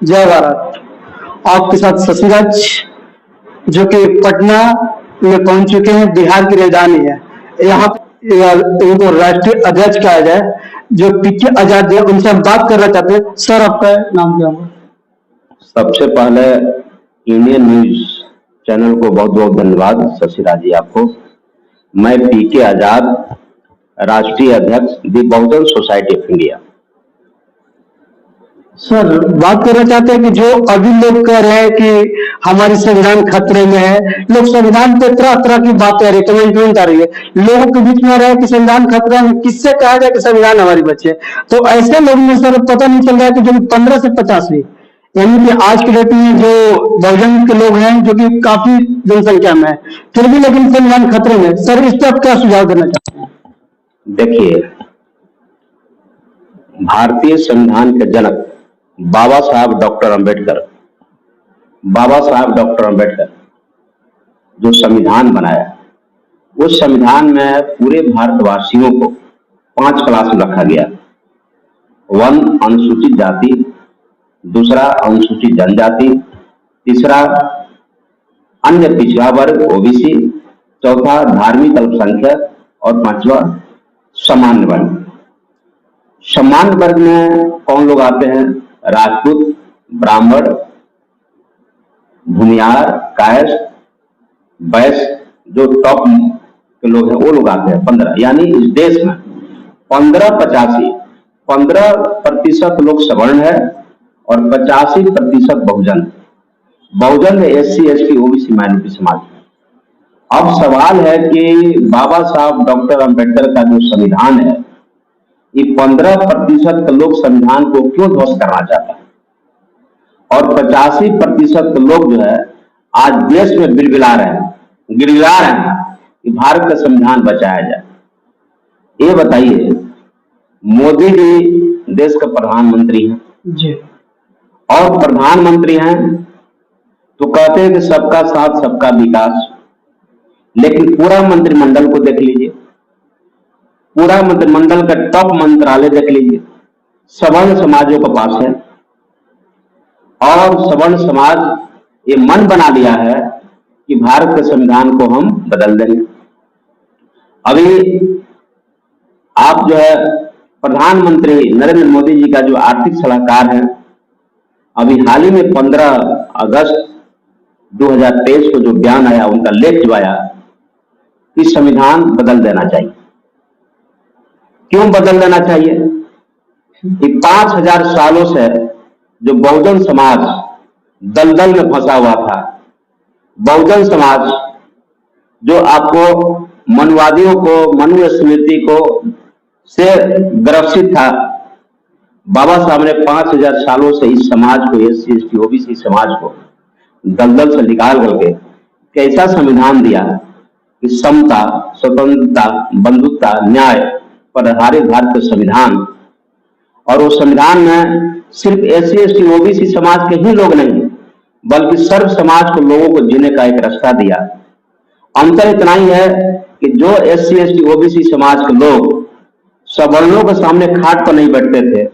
जय भारत। आपके साथ शशिराज जो कि पटना में पहुंच चुके हैं, बिहार की राजधानी है। यहाँ इनको राष्ट्रीय अध्यक्ष कहा जाए, जो पीके आजाद है, उनसे हम बात करना चाहते हैं। सर, आपका नाम क्या होगा? सबसे पहले इंडियन न्यूज चैनल को बहुत बहुत धन्यवाद शशिराज जी आपको। मैं पीके आजाद, राष्ट्रीय अध्यक्ष दी बहुजन सोसाइटी ऑफ इंडिया। सर, बात करना चाहते हैं कि जो अभी लोग कह रहे हैं कि हमारी संविधान खतरे में है, लोग संविधान पे तरह तरह की बातें आ रही है, कमेंटमेंट आ रही है, लोगों के बीच में आ रहा है कि संविधान खतरे में, किससे कहा जाए कि संविधान हमारी बचे। तो ऐसे लोगों में सर पता नहीं चल रहा है कि जो 15 से 85 यानी कि आज के डेट में जो बहुजन के लोग हैं, जो कि काफी जनसंख्या में है, फिर भी लेकिन संविधान खतरे में। सर, इस पर आप क्या सुझाव देना चाहते हैं? देखिए, भारतीय संविधान के जनक बाबा साहब डॉक्टर अंबेडकर जो संविधान बनाया, उस संविधान में पूरे भारतवासियों को 5 क्लास में रखा गया। 1 अनुसूचित जाति, दूसरा अनुसूचित जनजाति, तीसरा अन्य पिछड़ा वर्ग ओबीसी, चौथा धार्मिक अल्पसंख्यक और 5वां सामान्य वर्ग। सामान्य वर्ग में कौन लोग आते हैं? राजपूत, ब्राह्मण, भूमिहार, कायस्थ, वैश्य, जो टॉप के लोग हैं वो लोग आते हैं 15। यानी इस देश में 15% लोग सवर्ण है और 85% बहुजन है, SC ST OBC माइनॉरिटी समाज। अब सवाल है कि बाबा साहब डॉक्टर अंबेडकर का जो संविधान है, ये 15% लोग संविधान को क्यों ध्वस्त करना चाहता है और 85% लोग जो है आज देश में गिड़गिड़ा रहे हैं कि भारत का संविधान बचाया जाए। ये बताइए, मोदी जी देश का प्रधानमंत्री हैं जी, और प्रधानमंत्री हैं तो कहते हैं कि सबका साथ सबका विकास, लेकिन पूरा मंत्रिमंडल को देख लीजिए, पूरा मंत्रिमंडल का टॉप मंत्रालय देख लीजिए, सवर्ण समाजों के पास है और सवर्ण समाज ये मन बना लिया है कि भारत के संविधान को हम बदल देंगे। अभी आप जो है प्रधानमंत्री नरेंद्र मोदी जी का जो आर्थिक सलाहकार है, अभी हाल ही में 15 अगस्त 2023 को जो बयान आया, उनका लेख जो आया कि संविधान बदल देना चाहिए। क्यों बदल देना चाहिए? कि 5000 सालों से जो बहुजन समाज दलदल में फंसा हुआ था, बहुजन समाज जो आपको मनुवादियों को, मनुस्मृति को से ग्रसित था, बाबा साहब ने 5000 सालों से इस समाज को, SC ST OBC समाज को दलदल से निकाल करके कैसा संविधान दिया कि समता, स्वतंत्रता, बंधुत्व, न्याय पर आधारित भारत का संविधान। और उस संविधान में सिर्फ SC ST OBC समाज के ही लोग नहीं, बल्कि सर्व समाज को लोगों को जीने का एक रास्ता दिया। अंतर इतना ही है कि जो SC ST OBC समाज के लोग सवर्णों के सामने खाट पर नहीं बैठते थे,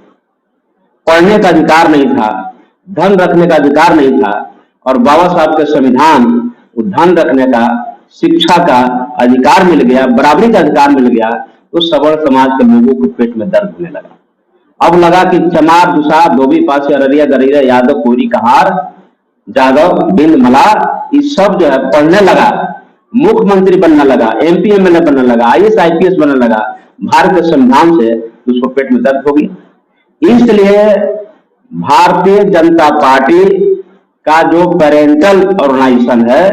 पढ़ने का अधिकार नहीं था, धन रखने का अधिकार नहीं था, और बाबा साहब के संविधान धन रखने का, शिक्षा का अधिकार मिल गया, बराबरी का अधिकार मिल गया, तो सवर्ण समाज के लोगों को पेट में दर्द होने लगा। अब लगा कि चमार, दुसार, धोबी, पासी, अररिया, गरीरा, यादव, कोरी, कहार, जादव, बिंद, मलार, ये सब जो है पढ़ने लगा, मुख्यमंत्री बनने लगा, MP MLA बनने लगा, IAS IPS बनने लगा। भारत के संविधान से उसको पेट में दर्द हो गया। इसलिए भारतीय जनता पार्टी का जो पेरेंटल ऑर्गेनाइजेशन है,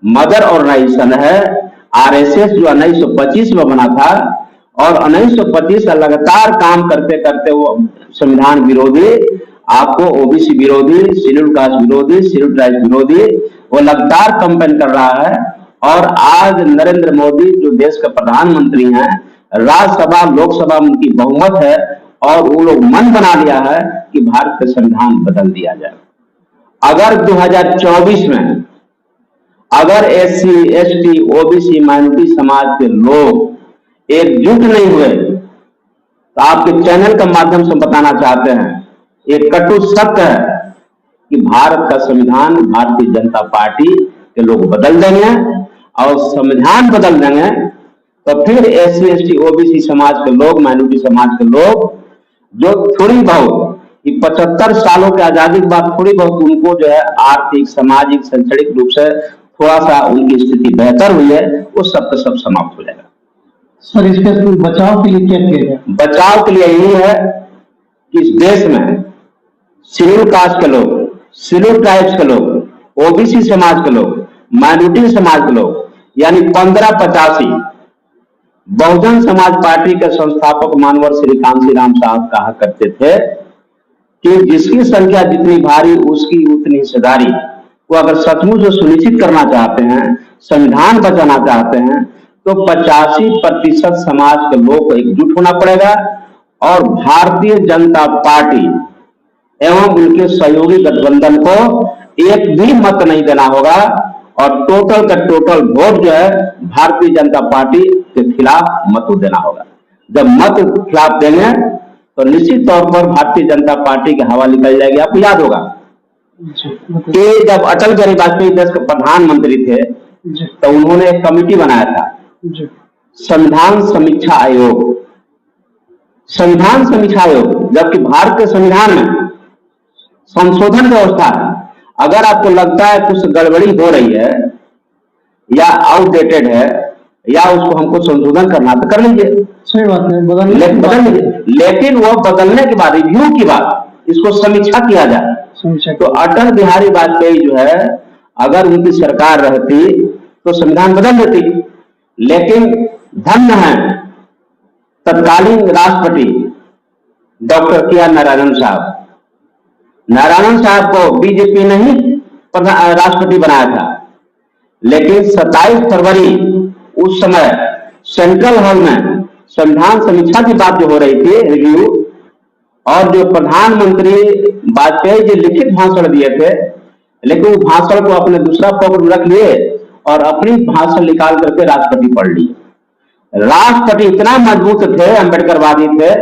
मदर ऑर्गेनाइजेशन है, RSS जो 1925 में बना था, और 1925 से लगातार काम करते करते वो संविधान विरोधी, आपको OBC विरोधी, शेड्यूल कास्ट विरोधी, शेड्यूल ट्राइब विरोधी, वो लगातार कंपेन कर रहा है। और आज नरेंद्र मोदी जो देश के प्रधानमंत्री हैं, राज्यसभा लोकसभा में उनकी बहुमत है, और वो लोग मन बना लिया है कि भारत का संविधान बदल दिया जाए। अगर 2024 में अगर SC ST OBC माइनॉरिटी समाज के लोग एकजुट नहीं हुए, तो आपके चैनल के माध्यम से बताना चाहते हैं, एक कटु सत्य है कि भारत का संविधान भारतीय जनता पार्टी के लोग बदल देंगे, और संविधान बदल देंगे तो फिर SC ST OBC समाज के लोग, माइनॉरिटी समाज के लोग जो थोड़ी बहुत 75 सालों की आजादी के बाद थोड़ी बहुत उनको जो है आर्थिक, सामाजिक, शैक्षणिक रूप से थोड़ा सा उनकी स्थिति बेहतर हुई है, वो सब का सब समाप्त हो जाएगा। सर इसके बचाव के लिए क्या किया जाए? बचाव के लिए यही है कि इस देश में शेड्यूल कास्ट के लोग, शेड्यूल ट्राइब्स के लोग, OBC समाज के लोग, माइनॉरिटी समाज के लोग, यानी 1585 बहुजन समाज पार्टी के संस्थापक मानवर श्री कांशी राम साहब कहा करते थे कि जिसकी संख्या जितनी भारी उसकी उतनी हिस्सेदारी। वो अगर सचमुच सुनिश्चित करना चाहते हैं, संविधान बचाना चाहते हैं, तो 85% समाज के लोग को एकजुट होना पड़ेगा और भारतीय जनता पार्टी एवं उनके सहयोगी गठबंधन को एक भी मत नहीं देना होगा, और टोटल का टोटल वोट जो है भारतीय जनता पार्टी के खिलाफ मत देना होगा। जब मत खिलाफ देंगे तो निश्चित तौर पर भारतीय जनता पार्टी की हवा निकल जाएगी। आपको याद होगा कि जब अटल बिहारी वाजपेयी देश के प्रधानमंत्री थे तो उन्होंने एक कमेटी बनाया था, संविधान समीक्षा आयोग। संविधान समीक्षा आयोग, जबकि भारत के संविधान में संशोधन व्यवस्था है। अगर आपको लगता है कुछ गड़बड़ी हो रही है या आउटडेटेड है या उसको हमको संशोधन करना तो कर लीजिए, सही बात है, बदल लीजिए, लेकिन वो बदलने के बाद, रिव्यू के बाद इसको समीक्षा किया जाए। तो अटल बिहारी वाजपेयी जो है, अगर उनकी सरकार रहती तो संविधान बदल देती, लेकिन धन्य है तत्कालीन राष्ट्रपति डॉक्टर के.आर. नारायणन साहब। नारायणन साहब को बीजेपी ने ही राष्ट्रपति बनाया था, लेकिन 27 फरवरी उस समय सेंट्रल हॉल में संविधान समीक्षा की बात जो हो रही थी, रिव्यू, और जो प्रधानमंत्री वाजपेयी जी लिखित भाषण दिए थे, लेकिन वो भाषण को अपने दूसरा पॉकेट में रख लिए और अपनी भाषण निकाल करके राष्ट्रपति पढ़ लिए। राष्ट्रपति इतना मजबूत थे, अम्बेडकरवादी थे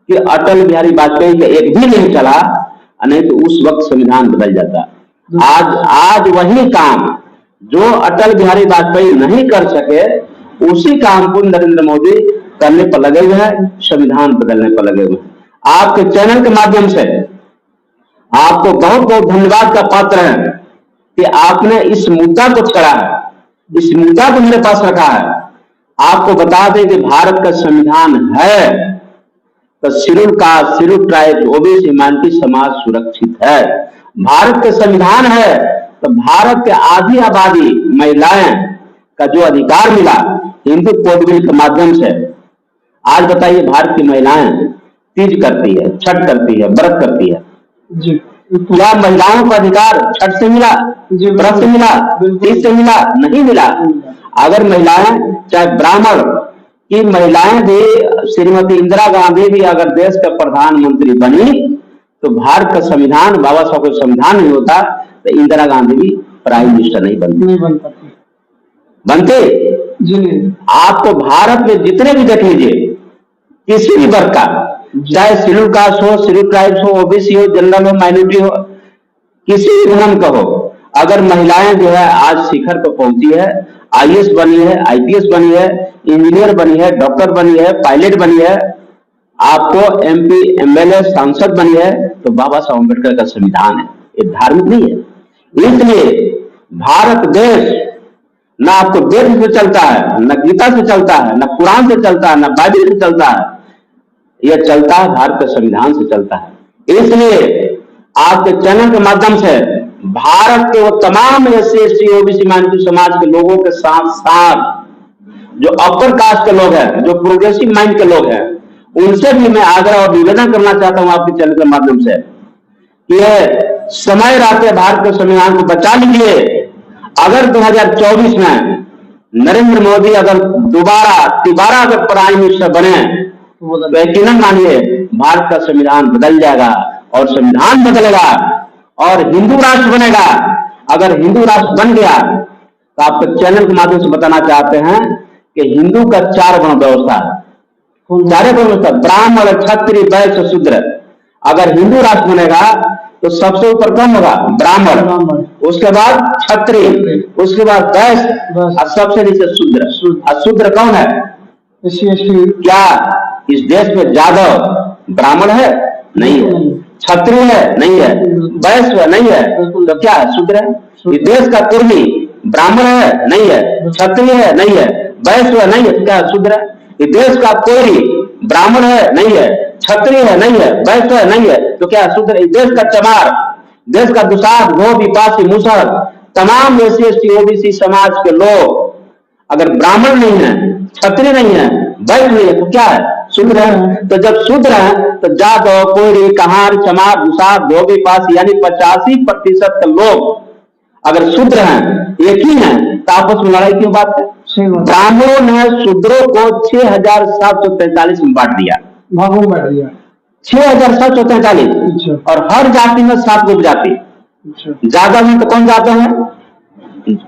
कि अटल बिहारी वाजपेयी का एक भी नहीं चला, नहीं तो उस वक्त संविधान बदल जाता। आज वही काम जो अटल बिहारी वाजपेयी नहीं कर सके, उसी काम को नरेंद्र मोदी करने पर लगे हुए हैं, संविधान बदलने पर लगे हुए हैं। आपके चैनल के माध्यम से आपको बहुत बहुत धन्यवाद का पात्र है कि आपने इस मुद्दा को छेड़ा है, इस मुद्दा को मेरे पास रखा है। आपको बता दें कि भारत का संविधान है तो schedule caste, schedule tribe, OBC, minority समाज सुरक्षित है। भारत का संविधान है तो भारत के आधी आबादी महिलाएं का जो अधिकार मिला हिंदू कोड बिल के माध्यम से। आज बताइए, भारत की महिलाएं तीज करती है, छठ करती है, व्रत करती है जी, क्या महिलाओं का अधिकार छठ से मिला, व्रत से मिला, तीज से मिला? नहीं मिला। अगर महिलाएं, चाहे ब्राह्मण की महिलाएं भी, श्रीमती इंदिरा गांधी भी अगर देश का प्रधानमंत्री बनी तो भारत का संविधान, बाबा साहब का संविधान नहीं होता तो इंदिरा गांधी भी प्राइम मिनिस्टर नहीं बनते जी नहीं। आपको भारत में जितने भी देख लीजिए, किसी भी वर्ग का, चाहे शेड्यूल कास्ट हो, शेड्यूल ट्राइब्स हो, OBC हो, जनरल हो, माइनॉरिटी हो, किसी भी धर्म का हो, अगर महिलाएं जो है आज शिखर पर पहुंची है, IAS बनी है, IPS बनी है, इंजीनियर बनी है, डॉक्टर बनी है, पायलट बनी है, आपको MP, MLA, सांसद बनी है, तो बाबा साहब अम्बेडकर का संविधान है, ये धार्मिक नहीं है। इसलिए भारत देश ना आपको वेद से चलता है, न गीता से चलता है, न कुरान से चलता है, न बाइबल से चलता है, यह चलता है भारत के संविधान से चलता है। इसलिए आपके चैनल के माध्यम से भारत के वो तमाम SC ST OBC माइनॉरिटी समाज के लोगों के साथ साथ जो अपर कास्ट के लोग हैं, जो प्रोग्रेसिव माइंड के लोग हैं, उनसे भी मैं आग्रह और निवेदन करना चाहता हूं आपके चैनल के माध्यम से कि समय रहते भारत के संविधान को बचा लीजिए। अगर 2024 में नरेंद्र मोदी अगर तिबारा अगर प्राइम मिनिस्टर बने तो यकीनन मानिए भारत का संविधान बदल जाएगा, और संविधान बदलेगा और हिंदू राष्ट्र बनेगा। अगर हिंदू राष्ट्र बन गया तो आपके चैनल के माध्यम से बताना चाहते हैं कि हिंदू का 4 वर्ण व्यवस्था है, 4 वर्ण व्यवस्था, ब्राह्मण, क्षत्रिय, वैश्य, शूद्र। अगर हिंदू राष्ट्र बनेगा तो सबसे ऊपर कौन होगा? ब्राह्मण, उसके बाद क्षत्रिय, उसके बाद वैश्य और सबसे नीचे शूद्र। और शूद्र कौन है? क्या इस देश में जादव ब्राह्मण है? नहीं है। क्षत्रिय है? नहीं है। वैश्य नहीं है, तो क्या है? शूद्र है। इस देश का कुर्मी ब्राह्मण है? नहीं है। क्षत्रिय है? नहीं है। वैश्य नहीं है, तो क्या? शूद्र है। इस देश का कोयरी ब्राह्मण है? नहीं है। क्षत्रिय है? नहीं है। वैश्य है? नहीं है, तो क्या? शूद्र। इस देश का चमार, देश का दुसाध, धोबी, पासी, मुसहर, तमाम एससी एसटी ओबीसी समाज के लोग अगर ब्राह्मण नहीं है, क्षत्रिय नहीं है, वैश्य नहीं है, तो क्या है? शूद्र है। तो जब शूद्र है तो जादव, कोयरी, कहार, चमार, दुसाध, धोबी, पासी यानी 85% के लोग अगर शूद्र हैं, एक ही हैं, तो आपस में लड़ाई क्यों बात है? ब्राह्मणों ने शूद्रों को 6743 में बांट दिया, भागों में बांट दिया 6743। और हर जाति में 7 उपजाति। जादव है तो कौन जादव है?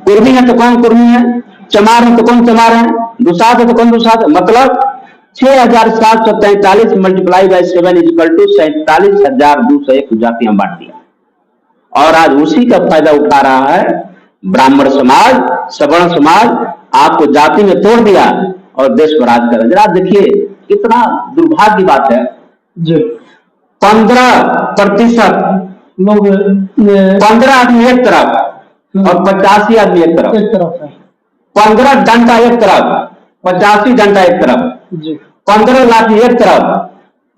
कुर्मी है तो कौन कुर्मी है? चमार है तो कौन चमार है? दुसाध है तो कौन दुसाध है? मतलब 6743 मल्टीप्लाई बाय 7 = 47,201 जातियां बांट दिया। और आज उसी का फायदा उठा रहा है ब्राह्मण समाज, सवर्ण समाज। आपको जाति में तोड़ दिया और देश को राज कर। जरा देखिए कितना दुर्भाग्य की बात है। 15% लोग, 15 आदमी एक तरफ और 85 आदमी एक तरफ है। 15 डंडा एक तरफ, 85 डंडा एक तरफ। 15 लाठी एक तरफ,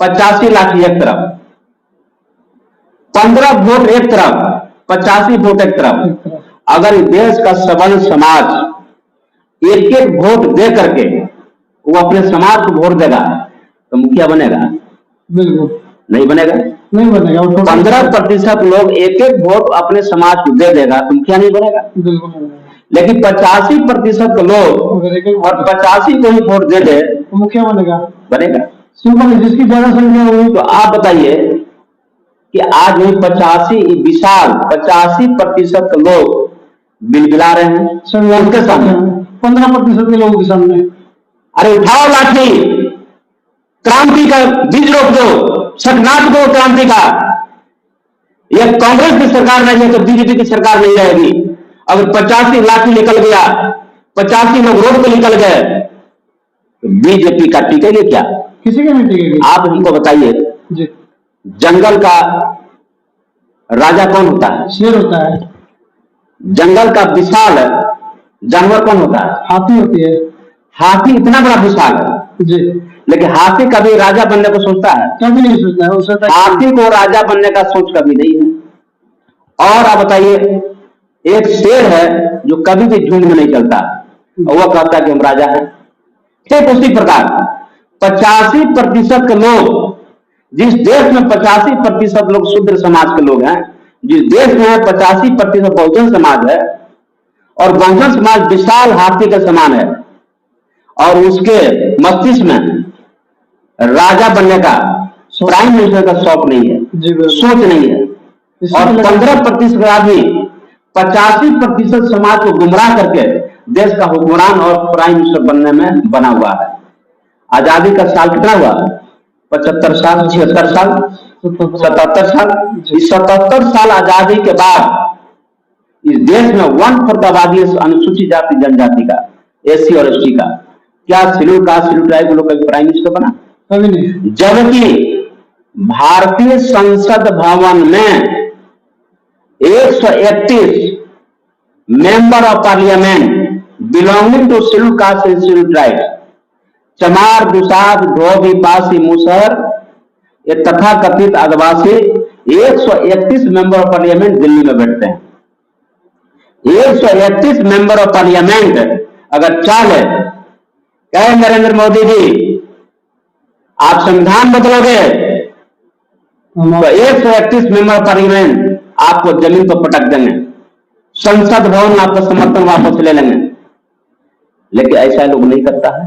85 लाठी एक तरफ। 15 वोट एक तरफ, 85 वोट एक तरफ। अगर देश का सवर्ण समाज एक एक वोट दे करके वो अपने समाज को वोट देगा तो मुखिया बनेगा? बिल्कुल नहीं बनेगा, नहीं बनेगा। 15% लोग एक एक वोट अपने समाज को दे देगा तो मुखिया नहीं बनेगा? बिल्कुल। लेकिन 85% लोग और 85 को ही वोट दे दे तो मुखिया बनेगा? बनेगा। सिंपल, जिसकी ज्यादा संख्या हुई। तो आप बताइए कि आज वही 85 विशाल 85% के लोग बिलबिला रहे हैं उनके सामने, 15% के लोगों के सामने। अरे उठाओ लाठी, क्रांति का बीज रोप दो, सटनाट दो क्रांति का। यह कांग्रेस की सरकार नहीं है तो बीजेपी की सरकार नहीं रहेगी। अगर 85 लाठी निकल गया, 85 लोग रोड पे निकल गए तो बीजेपी का टिकेगी क्या? किसी का नहीं टिकेगी। आप हमको बताइए, जंगल का राजा कौन होता है? शेर होता है। जंगल का विशाल जानवर कौन होता है? हाथी होती है। हाथी इतना बड़ा विशाल है जी, लेकिन हाथी कभी राजा बनने को सोचता है? कभी नहीं सोचता है। सोचता है हाथी को राजा बनने का सोच कभी नहीं है। और आप बताइए, एक शेर है जो कभी भी झुंड में नहीं चलता और वह कहता है कि हम राजा हैं। ठीक उसी प्रकार 85% के लोग, जिस देश में 85% लोग शूद्र समाज के लोग हैं, जिस देश में 85% बहुजन समाज है और बहुजन समाज विशाल हाथी के समान है और उसके मस्तिष्क में राजा बनने का, प्राइम मिनिस्टर का शौक नहीं है, सोच नहीं है। और 15% आदमी 85% समाज को गुमराह करके देश का हुक्मरान और प्राइम मिनिस्टर बनने में बना हुआ है। आजादी का साल कितना हुआ? 75 साल, 76 साल, 77 साल। इस 77 साल आजादी के बाद इस देश में 1/4 आबादी अनुसूचित जाति जनजाति का, एससी और एसटी का। क्या शेड्यूल कास्ट शेड्यूल ट्राइब के लोग कभी प्राइम मिनिस्टर बना? कभी नहीं। जबकि भारतीय संसद भवन में 131 member of parliament belonging to schedule caste and schedule tribe, चमार, दुसाध, धोबी, पासी, मुसहर, ये तथा कथित आदिवासी 131 मेंबर ऑफ पार्लियामेंट दिल्ली में बैठते हैं। 131 मेंबर ऑफ पार्लियामेंट अगर चाहे कहे नरेंद्र मोदी जी आप संविधान बदलोगे तो 131 मेंबर ऑफ पार्लियामेंट आपको जमीन पर पटक देंगे, संसद भवन आपका समर्थन वापस ले लेंगे। लेकिन ऐसा लोग नहीं करता है।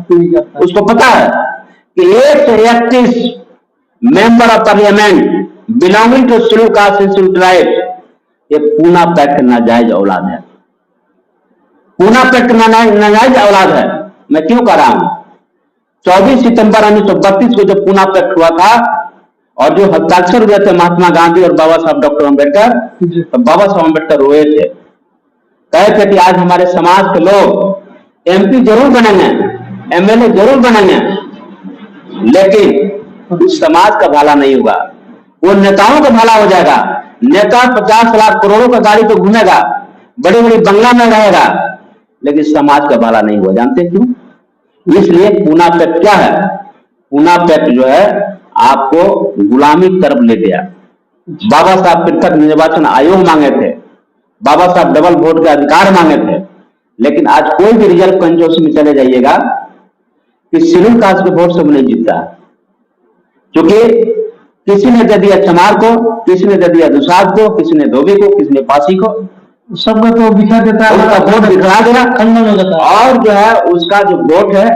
उसको पता है कि 131 member of parliament belonging to schedule caste and schedule tribe ये पूना पैक्ट नाजायज औलाद है। पूना पैक्ट नाजायज औलाद है। मैं क्यों कह रहा हूं? 24 सितंबर 1932 को जब पूना पैक्ट हुआ था और जो हस्ताक्षर हुए थे महात्मा गांधी और बाबा साहब डॉक्टर अम्बेडकर, तो बाबा साहब अम्बेडकर रोए थे, कहे थे कि आज हमारे समाज के लोग एमपी जरूर बनेंगे, एमएलए जरूर बनेंगे, लेकिन उस समाज का भला नहीं होगा, वो नेताओं का भला हो जाएगा। नेता 50 लाख करोड़ों का गाड़ी तो घूमेगा, बड़ी बड़ी बंगला में रहेगा, लेकिन समाज का भला नहीं हुआ। जानते क्यों? इसलिए पूना पैक्ट क्या है? पूना पैक्ट जो है आपको गुलामी की तरफ ले गया। बाबा साहब पृथक निर्वाचन आयोग मांगे थे, बाबा साहब डबल वोट के अधिकार मांगे थे, लेकिन आज कोई भी रिजर्व कंजोसी में चले जाइएगा कि शेड्यूल कास्ट के वोट से नहीं जीतता, क्योंकि किसी ने दे दिया चमार को, किसी ने दे दिया दुसाध को, किसी ने धोबी को, किसी ने पासी को, सबको तो बिखा देता है, उसका वोट बिखरा देगा, खंडन हो जाता है। और जो है उसका जो वोट है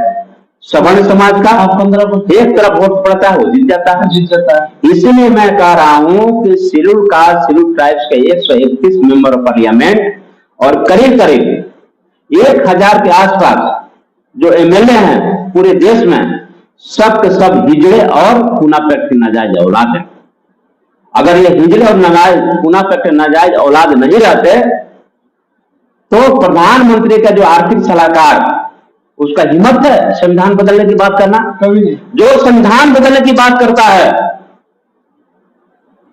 सवर्ण समाज का 15 एक तरफ वोट पड़ता है, वो जीत जाता है। इसलिए मैं कह रहा हूं कि शेड्यूल कास्ट शेड्यूल ट्राइब्स के 131 मेंबर ऑफ पार्लियामेंट और करीब करीब 1000 के आसपास जो एमएलए हैं पूरे देश में, सब के सब हिजड़े और पूना पैक्ट की नाजायज औलाद है। अगर ये हिजड़े और पूना पैक्ट के नाजायज औलाद नहीं रहते तो प्रधानमंत्री का जो आर्थिक सलाहकार, उसका हिम्मत है संविधान बदलने की बात करना? कभी नहीं। जो संविधान बदलने की बात करता है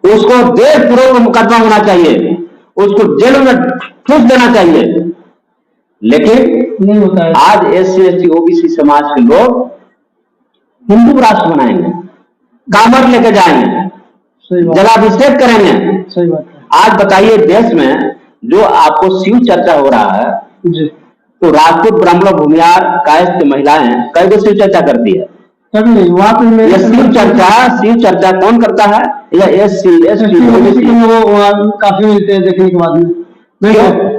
उसको देशद्रोह मुकदमा होना चाहिए, उसको जेल में ठूस देना चाहिए, लेकिन नहीं होता है। आज एससी एसटी ओबीसी समाज के लोग हिंदू राष्ट्र बनाएंगे, कामर लेके जाएंगे, जलाभिषेक करेंगे। सही बात है। आज बताइए देश में जो आपको शिव चर्चा हो रहा है जी, तो राजपूत ब्राह्मण भूमियार कायस्थ महिलाएं कई गो शिव चर्चा करती है? कभी नहीं। वहाँ पे ये शिव चर्चा कौन करता है? या एससी एसटी वो काफी मिलते हैं देखने के बाद में,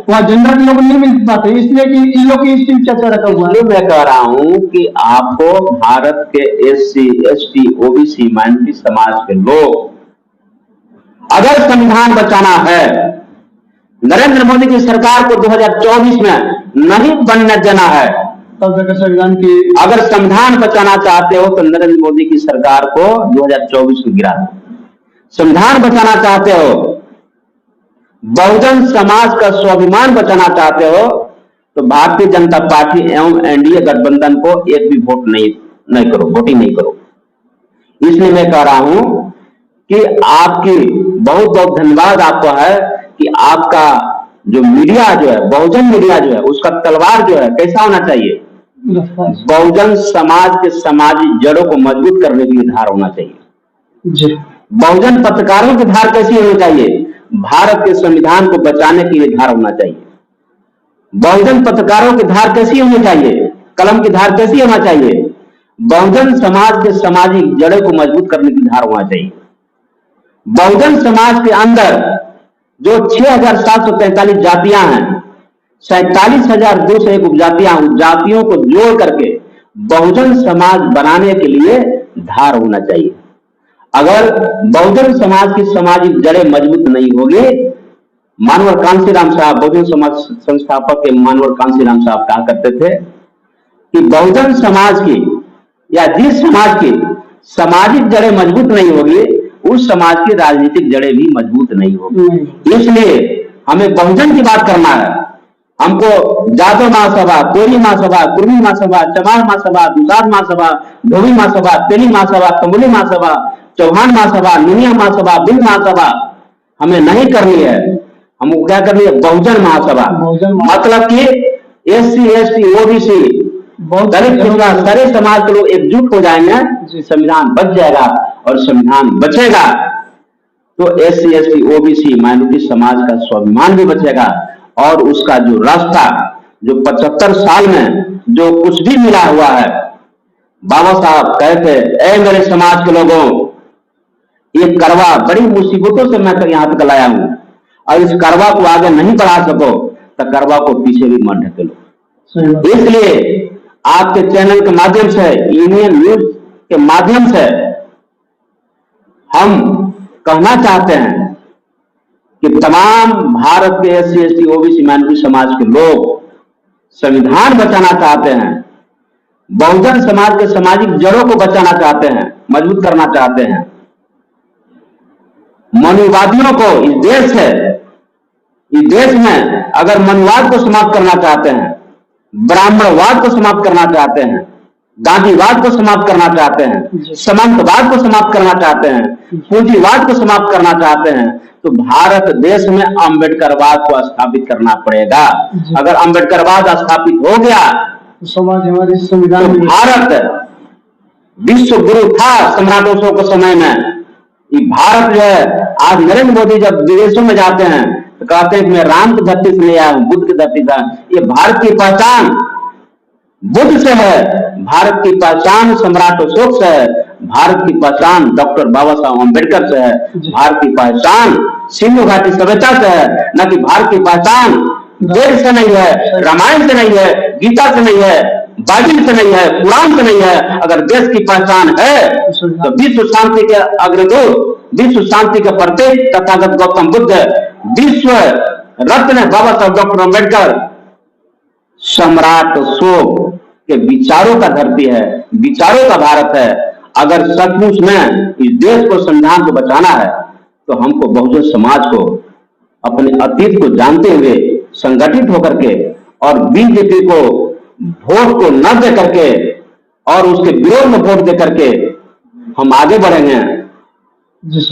वहाँ जनरल के लोग नहीं मिल पाते, इसलिए कि इन लोग की शिव चर्चा रखा हुआ है। मैं कह रहा हूँ कि आपको भारत के एससी एसटी ओबीसी माइनॉरिटी समाज के लोग अगर संविधान बचाना है, नरेंद्र मोदी की सरकार को 2024 में नहीं बनने देना है, तब तक संविधान की, अगर संविधान बचाना चाहते हो तो नरेंद्र मोदी की सरकार को 2024 में गिरा दो। संविधान बचाना चाहते हो, बहुजन समाज का स्वाभिमान बचाना चाहते हो, तो भारतीय जनता पार्टी एवं एनडीए गठबंधन को एक भी वोट नहीं करो, वोटिंग नहीं करो। इसलिए मैं कह रहा हूं कि आपकी बहुत बहुत धन्यवाद आपको है कि आपका जो मीडिया जो है, बहुजन मीडिया जो है, उसका तलवार जो है कैसा होना चाहिए? बहुजन समाज के सामाजिक जड़ों को मजबूत करने के लिए धार होना चाहिए जी। बहुजन पत्रकारों की धार कैसी होनी चाहिए? भारत के संविधान को बचाने के लिए धार होना चाहिए। बहुजन पत्रकारों की धार कैसी होनी चाहिए? कलम की धार कैसी होना चाहिए? बहुजन समाज के सामाजिक जड़ों को मजबूत करने की धार होना चाहिए। बहुजन समाज के अंदर जो 6743 जातियां हैं, 47,201 उपजातियां, जातियों को जोड़ करके बहुजन समाज बनाने के लिए धार होना चाहिए। अगर बहुजन समाज की सामाजिक जड़ें मजबूत नहीं होगी, मानवर कांशीराम साहब, बहुजन समाज संस्थापक के मानवर कांशीराम साहब कहा करते थे कि बहुजन समाज की या जिस समाज की सामाजिक जड़ें मजबूत नहीं होगी, उस समाज की राजनीतिक जड़ें भी मजबूत नहीं होगी। इसलिए हमें बहुजन की बात करना है। हमको जादव महासभा, कोयली महासभा, कुर्मी महासभा, चमार महासभा, दुसाध महासभा, धोबी महासभा, तेली महासभा, तंबुली महासभा, चौहान महासभा, नुनिया महासभा, बिल महासभा हमें नहीं करनी है। हमको क्या करनी है? बहुजन महासभा। मतलब कि एससी एसटी ओबीसी दलित पिछड़ा सारे समाज के लोग एकजुट हो जाएंगे, संविधान बच जाएगा। और संविधान बचेगा तो एससी एसटी ओबीसी माइनॉरिटी समाज का स्वाभिमान भी बचेगा, और उसका जो रास्ता जो 75 साल में जो कुछ भी मिला हुआ है, बाबा साहब कहते, ऐ मेरे समाज के लोगों, ये करवा बड़ी मुसीबतों से मैं यहां तक लाया हूं, और इस करवा को आगे नहीं बढ़ा सको तो करवा को पीछे भी मत ढकेलो। इसलिए आपके चैनल के माध्यम से, यूनियन न्यूज के माध्यम से हम कहना चाहते हैं कि तमाम भारत के एससी एसटी ओबीसी माइनॉरिटी समाज के लोग संविधान बचाना चाहते हैं, बहुजन समाज के सामाजिक जड़ों को बचाना चाहते हैं, मजबूत करना चाहते हैं, मनुवादियों को इस देश में अगर मनुवाद को समाप्त करना चाहते हैं, ब्राह्मणवाद को समाप्त करना चाहते हैं, गांधीवाद को समाप्त करना चाहते हैं, सामंतवाद को समाप्त करना चाहते हैं, पूंजीवाद को समाप्त करना चाहते हैं, तो भारत देश में अम्बेडकरवाद को स्थापित करना पड़ेगा। अगर अम्बेडकरवाद स्थापित हो गया तो समाज हमारे संविधान तो भारत विश्व गुरु था सम्राट अशोक के समय में। ये भारत जो है, आज नरेंद्र मोदी जब विदेशों में जाते हैं तो कहते हैं कि मैं राम की धरती से नहीं आया हूं, बुद्ध की धरती से। ये भारत की पहचान बुद्ध से है, भारत की पहचान सम्राट अशोक से है, भारत की पहचान डॉक्टर बाबा साहब अम्बेडकर से है, भारत की पहचान सिंधु घाटी सभ्यता से है, न कि भारत की पहचान वेद से नहीं है, रामायण से नहीं है, गीता से नहीं है, बाइबल से नहीं है, कुरान से नहीं है। अगर देश की पहचान है तो विश्व शांति के अग्रदूत, विश्व शांति के प्रतीक तथागत गौतम बुद्ध, विश्व रत्न बाबा साहब डॉक्टर अम्बेडकर, सम्राट अशोक के विचारों का धरती है, विचारों का भारत है। अगर सचमुच में इस देश को, संविधान को बचाना है तो हमको बहुजन समाज को अपने अतीत को जानते हुए संगठित होकर के और बीजेपी को वोट को न दे करके और उसके विरोध में वोट दे करके हम आगे बढ़ेंगे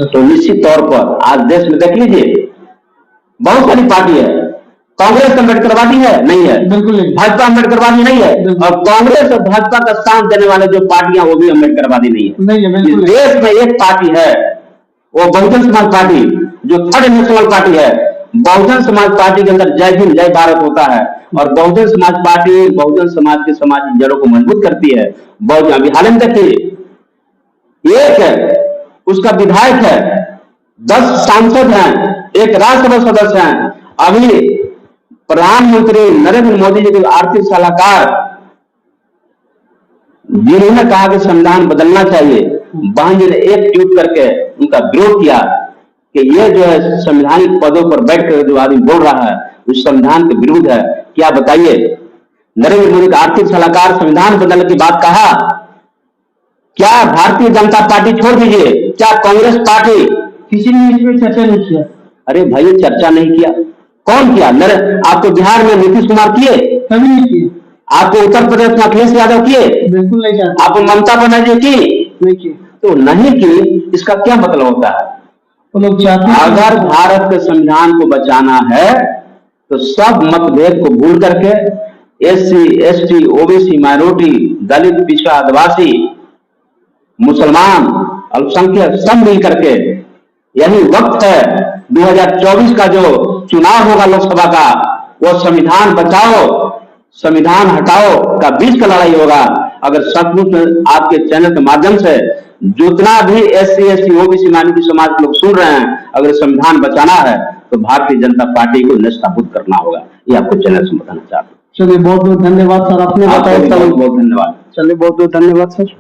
तो निश्चित तौर पर आज देश में देख लीजिए बहुत सारी पार्टी है। कांग्रेस अम्बेडकरवादी है? नहीं है, बिल्कुल नहीं। भाजपा अम्बेडकरवादी नहीं है, और कांग्रेस और भाजपा का साथ देने वाले जो पार्टियां वो भी अम्बेडकरवादी नहीं है। इस देश में एक पार्टी है, वो बहुजन समाज पार्टी, जो थर्ड नेशनल पार्टी है। बहुजन समाज पार्टी के अंदर जय हिंद जय भारत होता है, और बहुजन समाज पार्टी बहुजन समाज के सामाजिक जड़ों को मजबूत करती है। अभी हाल में देखिए, एक उसका विधायक है, 10 सांसद हैं, एक राज्यसभा सदस्य हैं। अभी प्रधानमंत्री नरेंद्र मोदी जी के आर्थिक सलाहकार जिन्होंने कहा कि संविधान बदलना चाहिए, बहन जी ने एक ट्वीट करके उनका विरोध किया कि ये जो है संवैधानिक पदों पर बैठकर जो आदमी बोल रहा है उस संविधान के विरुद्ध है। क्या बताइए, नरेंद्र मोदी का आर्थिक सलाहकार संविधान बदलने की बात कहा। क्या भारतीय जनता पार्टी छोड़ दीजिए, क्या कांग्रेस पार्टी, किसी ने इसमें चर्चा नहीं किया? अरे भाई चर्चा नहीं किया, कौन किया? आपको बिहार में नीतीश कुमार किए? कभी नहीं किए। आपको उत्तर प्रदेश में अखिलेश यादव किए? बिल्कुल नहीं किया। आपको ममता बनर्जी की? नहीं की। तो नहीं की, इसका क्या मतलब होता है? वो लोग चाहते हैं अगर भारत के संविधान को बचाना है तो सब मतभेद को भूल करके SC, ST, OBC, माइनॉरिटी, दलित, पिछड़ा, आदिवासी, मुसलमान, अल्पसंख्यक सब मिल करके यही वक्त है 2024 का जो चुनाव होगा लोकसभा का, वो संविधान बचाओ संविधान हटाओ का बीच का लड़ाई होगा। अगर सचमुच आपके चैनल के माध्यम से जितना भी SC, ST, OBC, माइनॉरिटी समाज के लोग सुन रहे हैं, अगर संविधान बचाना है तो भारतीय जनता पार्टी को निष्ठाबुद्ध करना होगा। ये आपको चैनल से बताना चाहता हूँ। चलिए बहुत बहुत धन्यवाद सर, आपने बताया। बहुत बहुत धन्यवाद। चलिए बहुत बहुत धन्यवाद सर।